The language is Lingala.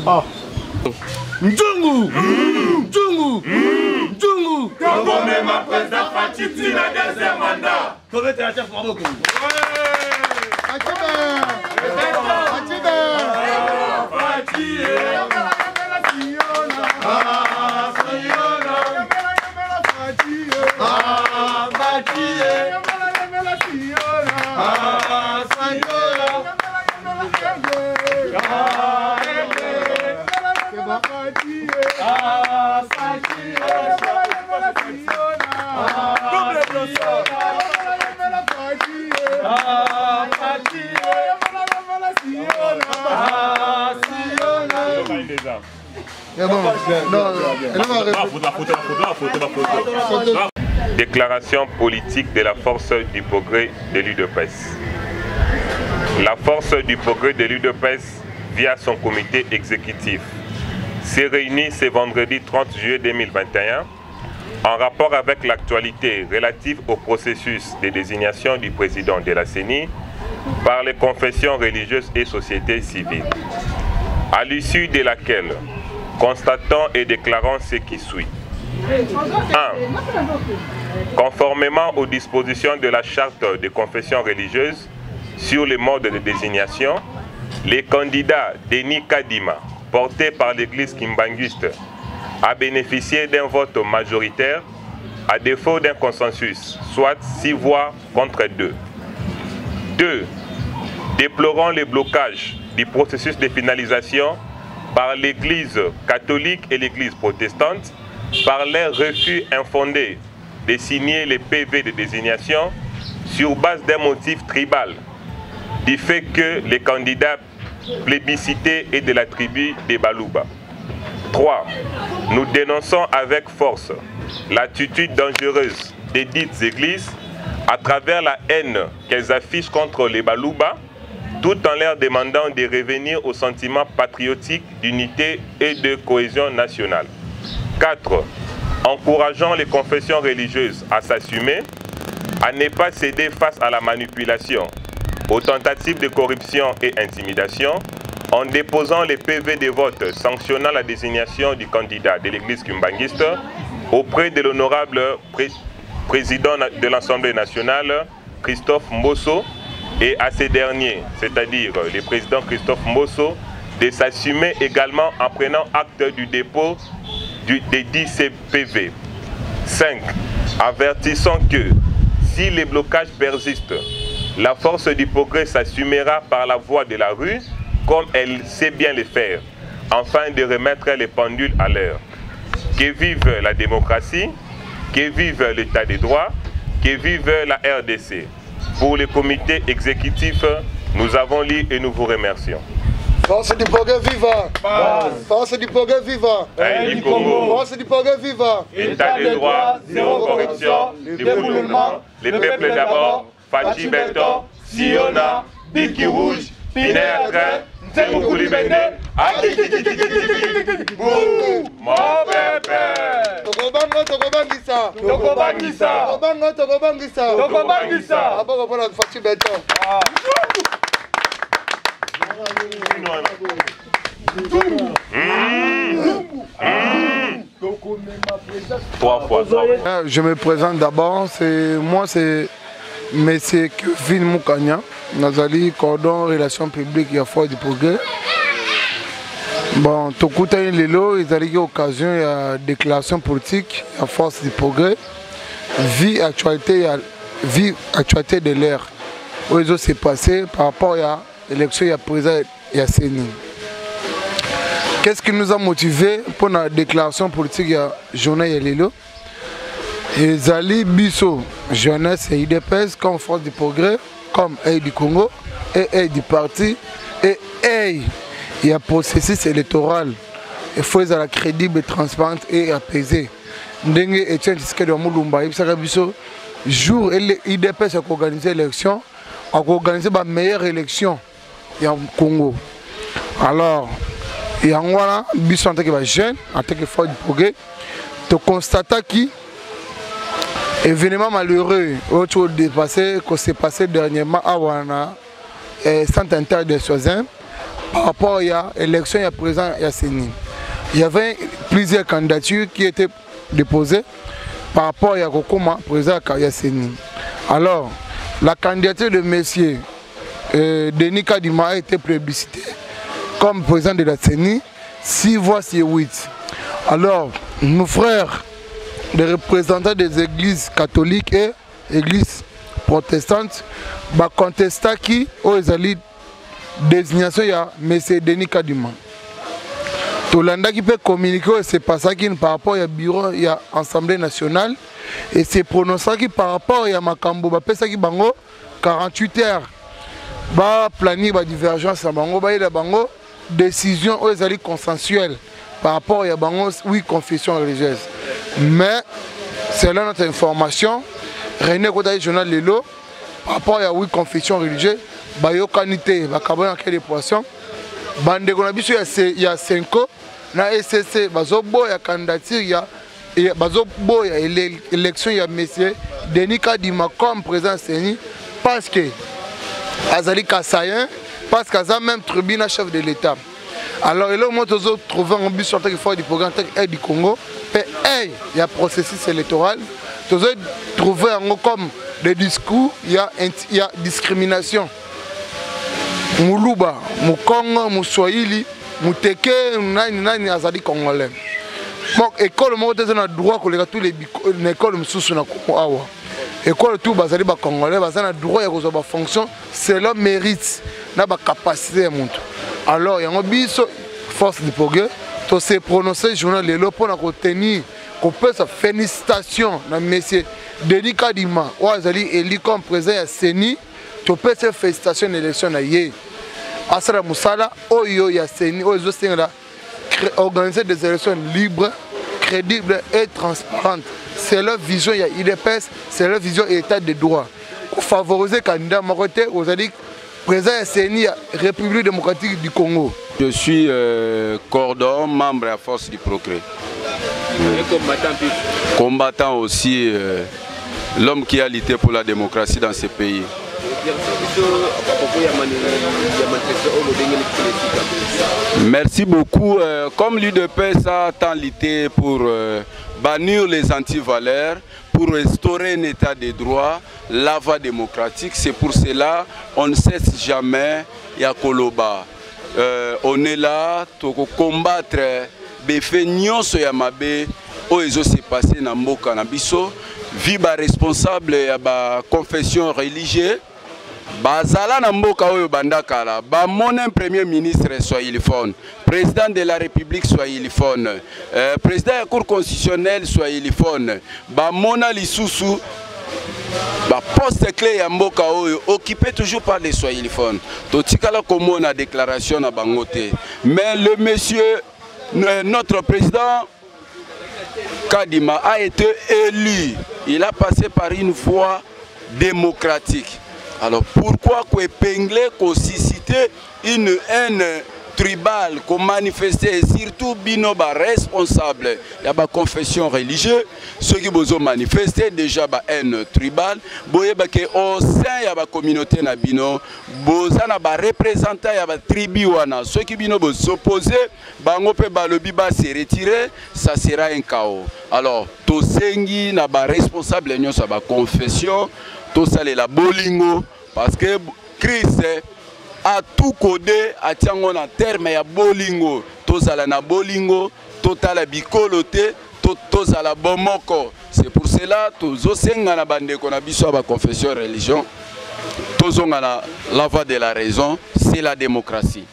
Ah. Njungu! Njungu! Njungu! Congo même à président Fatiti la deuxième mandat. Comment tu as fait Maboko? Déclaration politique de la force du progrès de l'UDPS. La force du progrès de l'UDPS, via son comité exécutif, s'est réunie ce vendredi 30 juillet 2021 en rapport avec l'actualité relative au processus de désignation du président de la CENI par les confessions religieuses et sociétés civiles, à l'issue de laquelle, constatons et déclarons ce qui suit. 1. Conformément aux dispositions de la charte des confessions religieuses sur les modes de désignation, les candidats Denis Kadima, porté par l'église kimbanguiste, a bénéficié d'un vote majoritaire à défaut d'un consensus, soit 6 voix contre 2. 2. Déplorons le blocage du processus de finalisation par l'église catholique et l'église protestante par leur refus infondé de signer les PV de désignation sur base d'un motif tribal, du fait que les candidats plébiscités est de la tribu des Balouba. 3. Nous dénonçons avec force l'attitude dangereuse des dites églises à travers la haine qu'elles affichent contre les Balouba, tout en leur demandant de revenir au sentiment patriotique d'unité et de cohésion nationale. 4. Encourageons les confessions religieuses à s'assumer, à ne pas céder face à la manipulation, aux tentatives de corruption et intimidation, en déposant les PV de vote sanctionnant la désignation du candidat de l'église kimbanguiste auprès de l'honorable président de l'Assemblée nationale, Christophe Mbosso, et à ces derniers, c'est-à-dire le président Christophe Mbosso, de s'assumer également en prenant acte du dépôt des 10 CPV. 5. Avertissons que si les blocages persistent, la force du progrès s'assumera par la voie de la rue, comme elle sait bien le faire, afin de remettre les pendules à l'heure. Que vive la démocratie, que vive l'état des droits, que vive la RDC. Pour le comité exécutif, nous avons lu et nous vous remercions. Force du progrès vivant. Force du progrès vivant. Force du progrès vivant. État de droit, zéro corruption, déboulement, les peuples d'abord, Fachi Benton, Siona, Biki Rouge, Pinetre, Nzemoukouli Bende, mon pépé. Tokobanga, Tokobangisa. Tokobangisa. Tokobanga, Tokobangisa. Tokobangisa. Aboko pour la Fachi Benton. Je me présente d'abord, moi c'est M. Kevin Moukania, Nazali, cordon relations publiques et affaires du progrès. Bon, Tokuta Lelo, ils ont eu l'occasion de déclaration politique à force du progrès, vie actualité de l'ère. Où ils ont s'est passé par rapport à l'élection, il y a président et à CENI. Qu'est-ce qui nous a motivé pour la déclaration politique de la journée de Lelo? Zali Bisso, jeunesse et UDPS comme force du progrès, comme aide du Congo et aide du parti et aide. Il y a un processus électoral. Il faut être crédible, transparente et apaisée. Ndenge Etienne Tshisekedi Moulumba, il jour où l'UDPS a organisé l'élection, a organisé la meilleure élection au Congo. Alors, il y a un Bisso en tant que jeune, en tant que force du progrès, tu constates que événement malheureux qui s'est passé dernièrement à Wana, centre inter de Soisin, par rapport à l'élection, il y a présent, il y a CENI. Il y avait plusieurs candidatures qui étaient déposées par rapport à Kokoma, président à CENI. Alors, la candidature de M. Denis Kadima a été plébiscitée comme président de la CENI, 6 voix sur 8. Alors, nos frères, les représentants des églises catholiques et églises protestantes, bah contesté qui aux désignation ya M. Denis Kadima. Tout le monde qui peut communiquer, c'est pas ça qui par rapport au bureau, il y a Assemblée nationale et c'est prononcé qui par rapport à Makambo, bah ça qui bango 48 heures, bah planning bah divergence à bango, bah il y a bango décision aux alliés consensuelle par rapport à bango oui confession religieuse. Mais selon notre information, René Kodaï journal Lelo par rapport à oui confession religieuse, bah yo canité, bah kabon en quelle poisson, bande konabiso il y a 5 ans. Na SCC bazobo ya candidature ya bazobo ya élection ya monsieur Denis Kadima comme président CENI parce que azali kasayen parce qu'aza même tribunal chef de l'État. Alors il a trouvé un but sur le fort du programme du Congo et il y a processus électoral. Tous trouvé comme des discours, il y a discrimination. Muluba, Mukongo, Muswahili, Muteke, nani azali congolais. Bon, école moi t'es na droit que les tous les écoles mususu na Congo awa. École tout bazali ba congolais, bazana droit ya kozoba fonction selon mérite na ba capacité monte. Alors il y a un biso force du progrès, to se prononcer journal lelo pour na retenir qu'on peut sa félicitation na monsieur Denis Kadima ou azali élu comme président ya CENI. Tu peux faire félicitations d'élection na yé. Asara Moussala, Oyo Yasseni, Oyo Zostinga, organiser des élections libres, crédibles et transparentes. C'est leur vision, il y a IDPS, c'est leur vision et état de droit. Pour favoriser les candidats Marotais, vous avez dit président Yasseni, République démocratique du Congo. Je suis cordon, membre à la Force du Progrès. Combattant aussi, l'homme qui a lutté pour la démocratie dans ce pays. Merci beaucoup. Comme l'UDPS a tant lutté pour bannir les antivaleurs, pour restaurer un état de droit, la voie démocratique, c'est pour cela on ne cesse jamais Yakoloba. On est là pour combattre les faits Yamabe, oezo s'est passé dans Mboka Nabiso, viba responsable de la confession religieuse. Bazala na mboka oyo bandakala ba mon premier ministre swahiliphone, président de la République swahiliphone, président de la Cour constitutionnelle swahiliphone, ba mona lisusu ba poste clé ya mboka oyo occupé toujours par les swahiliphones. Totikala komo na déclaration na bangote. Mais le monsieur notre président Kadima a été élu. Il a passé par une voie démocratique. Alors pourquoi qu'on épingler, qu'on susciter une haine tribale, qu'on manifester, surtout binoba responsable, il y a une confession religieuse, ceux qui ont manifesté déjà une haine tribale, au sein de la communauté nabino, bozana ba représentant ya ba tribu wana, ceux qui bino s'opposer, bango pe ba lobi ba se retirer, ça sera un chaos. Alors to sengi na ba responsable nyonso ba confession, to sale la bolingo parce que Christ a tout codé à tiango na terme ya bolingo, to sala na bolingo, totala bikolote, to sala bomoko. C'est pour cela to zosenga na bande ko na biso ba confession religion. La voie de la raison, c'est la démocratie.